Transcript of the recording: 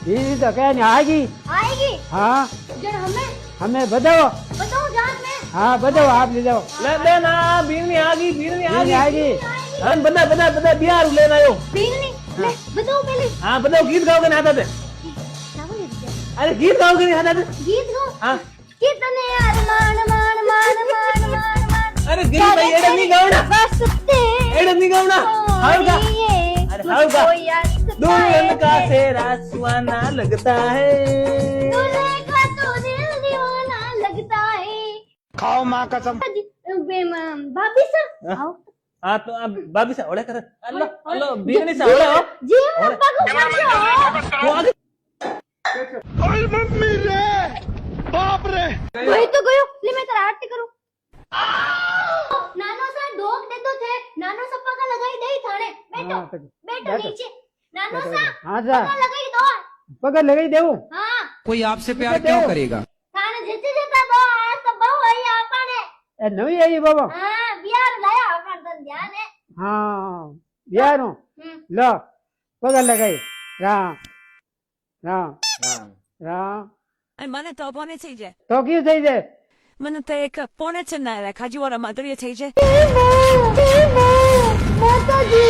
बीवी तो क्या नहीं आएगी। आएगी हाँ जर हमें बताओ। बताओ जात में हाँ बताओ आप ले जाओ। ले बेन आ बीरनी आ गई बीवी आएगी। हाँ बता बता बता बिहार लेना आयो बीनी ले बताओ पहले हाँ बताओ गीत गाओगे ना आता थे क्या बोले अरे गीत गाओगे नहीं आता थे गीत गाओ हाँ कितने अरमान मान मान मान मान मान अरे गिरी भाई एडे नहीं गाओ ना बसते एडे नहीं गाओ ना हाउ का अरे हाउ का दुल्हन का सेहरा सुहाना लगता है दूल्हे का तो दिल दीवाना लगता है खाओ माँ कसम। भाभी सर आओ हाँ तो अब बाबी से ओढ़े कर अल्लाह अल्लाह बीरनी से ओढ़े हो जी अब्बा को पूछो वो आगे ओए मम्मी रे बाप रे। वही तो गयो ले मैं तेरा आरती करूं नानो सा डोक दे तो थे नानो सा पका लगाई दे थाने बैठो हाँ, बैठो नीचे नानो सा हाँ जा पका लगाई दो पकड़ लगी देऊ। हाँ कोई आपसे प्यार क्यों करेगा? थाने जीते जीता दो आज तो बहु आई आपने ए नवी आई बाबा। हाँ बियार लाया अपन तो ध्यान है हाँ बियारो लो पकड़ लगाई राम राम राम 아니 만에 더 보내지 이제. तो क्यों सही दे। 만에 그 보내지 나라 가지고라 마들이 이제. माता जी